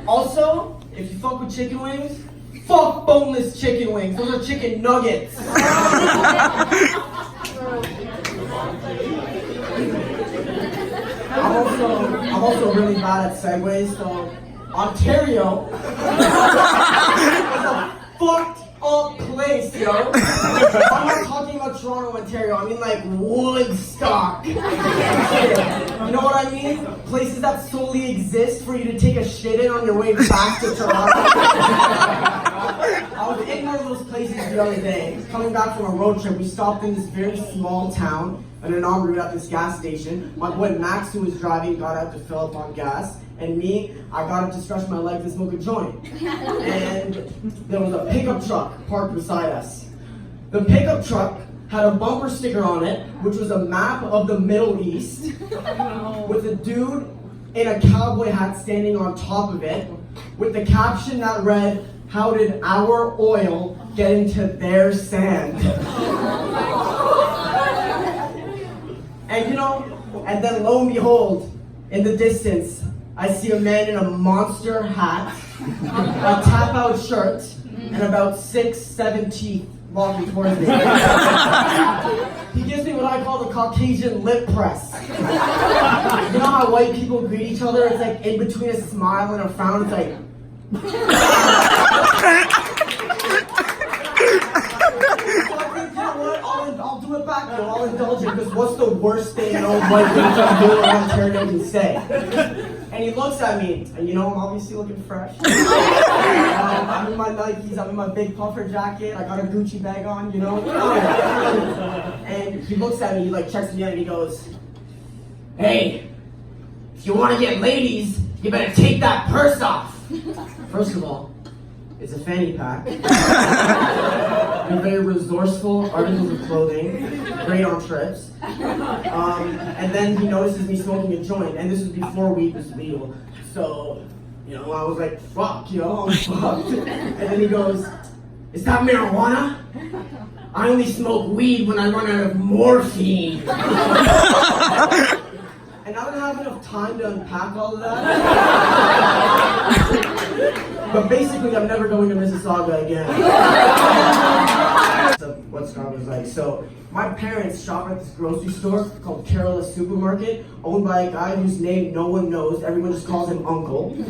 Also, if you fuck with chicken wings, fuck boneless chicken wings. Those are chicken nuggets. I'm also really bad at segues, so Ontario is a fucked up place, yo. I'm not talking about Toronto, Ontario. I mean like Woodstock. You know what I mean? Places that solely exist for you to take a shit in on your way back to Toronto. I was in one of those places the other day. Coming back from a road trip, we stopped in this very small town and an en route at this gas station. My boy Max, who was driving, got out to fill up on gas. And me, I got up to stretch my legs and smoke a joint. And there was a pickup truck parked beside us. The pickup truck had a bumper sticker on it, which was a map of the Middle East, with a dude in a cowboy hat standing on top of it, with the caption that read, "How did our oil get into their sand?" And you know, and then lo and behold, in the distance, I see a man in a monster hat, a tap-out shirt, and about 6-7 teeth walking towards me. He gives me what I call the Caucasian lip press. You know how white people greet each other? It's like in between a smile and a frown, it's like... I'll do it back though, I'll indulge it, because what's the worst thing an old white dude from Blue Ontario can say? And he looks at me, and you know I'm obviously looking fresh. I'm in my Nikes, I'm in my big puffer jacket, I got a Gucci bag on, you know? And he looks at me, he like checks me out and he goes, "Hey, if you want to get ladies, you better take that purse off." First of all, it's a fanny pack. They're very resourceful articles of clothing, great on trips. And then he notices me smoking a joint, and this was before weed was legal. So, you know, I was like, fuck, yo, I'm fucked. And then he goes, "Is that marijuana? I only smoke weed when I run out of morphine." And I don't have enough time to unpack all of that. But basically, I'm never going to Mississauga again. So what Scott was like. So my parents shop at this grocery store called Carolus Supermarket, owned by a guy whose name no one knows. Everyone just calls him Uncle. He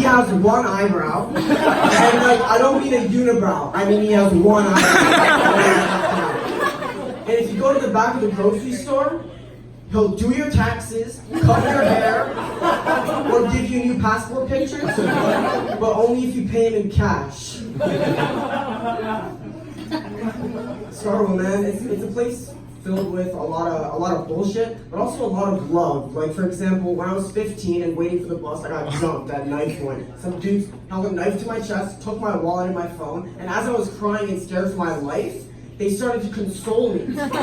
has one eyebrow. And like, I don't mean a unibrow. I mean he has one eyebrow. And if you go to the back of the grocery store, he'll do your taxes, cut your hair, or give you new passport pictures, but only if you pay him in cash. Scarborough, man, it's a place filled with a lot of bullshit, but also a lot of love. Like, for example, when I was 15 and waiting for the bus, I got jumped at knife point. Some dudes held a knife to my chest, took my wallet and my phone, and as I was crying and scared for my life, they started to console me. Like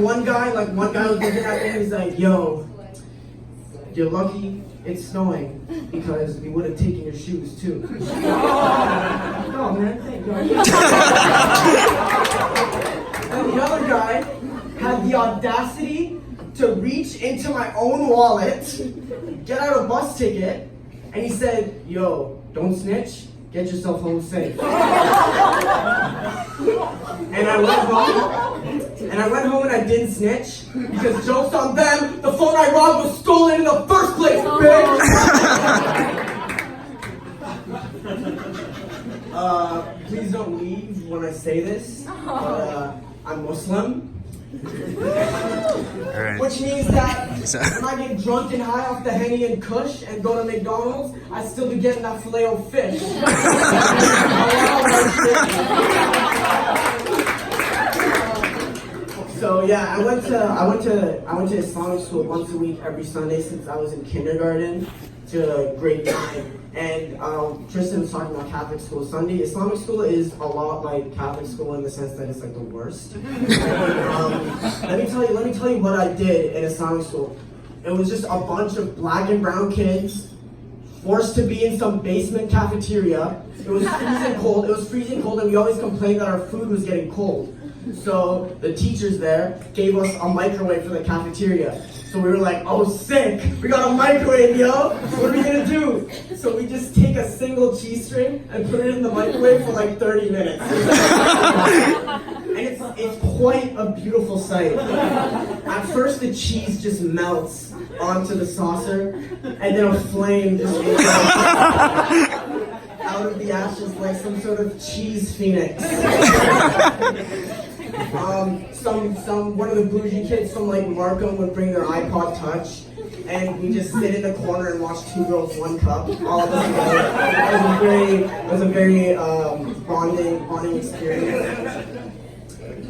one guy was looking at me and he's like, "Yo, you're lucky it's snowing because we would have taken your shoes too." Oh man, thank you. And the other guy had the audacity to reach into my own wallet, get out a bus ticket, and he said, "Yo, don't snitch. Get yourself home safe." And I went home and I didn't snitch, because joke's on them, the phone I robbed was stolen in the first place, bitch! Please don't leave when I say this, but I'm Muslim. Right. Which means that when I get drunk and high off the Henny and Kush and go to McDonald's, I still be getting that Filet-O-Fish. So yeah, I went to Islamic school once a week every Sunday since I was in kindergarten to grade 9. And Tristan was talking about Catholic school Sunday. Islamic school is a lot like Catholic school in the sense that it's like the worst. Let me tell you what I did in Islamic school. It was just a bunch of black and brown kids forced to be in some basement cafeteria. It was freezing cold, and we always complained that our food was getting cold. So the teachers there gave us a microwave for the cafeteria. So we were like, oh sick, we got a microwave, yo! What are we gonna do? So we just take a single cheese string and put it in the microwave for like 30 minutes. And it's quite a beautiful sight. At first the cheese just melts onto the saucer, and then a flame just out of the ashes like some sort of cheese phoenix. One of the bougie kids from like Markham would bring their iPod Touch, and we just sit in the corner and watch Two Girls, One Cup, all of us together. It was a very bonding experience.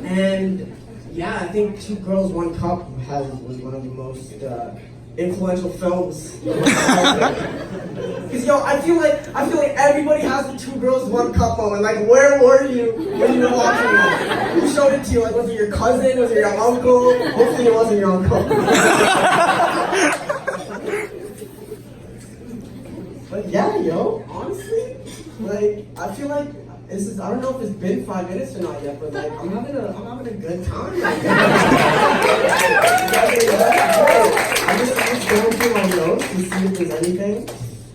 And yeah, I think Two Girls, One Cup was one of the most influential films. Because I feel like everybody has the Two Girls, One Cup moment. Like, where were you when you were watching that? Who showed it to you? Like, was it your cousin? Was it your uncle? Hopefully it wasn't your uncle. But yeah, yo, honestly, like, I feel like I don't know if it's been 5 minutes or not yet, but like I'm having a good time. I'm just going through my notes to see if there's anything.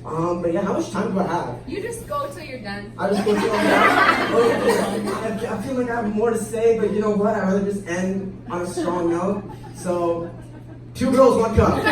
But yeah, how much time do I have? You just go till you're done. I just go till I'm done. I feel like I have more to say, but you know what? I'd rather just end on a strong note. So, Two Girls, One Cup.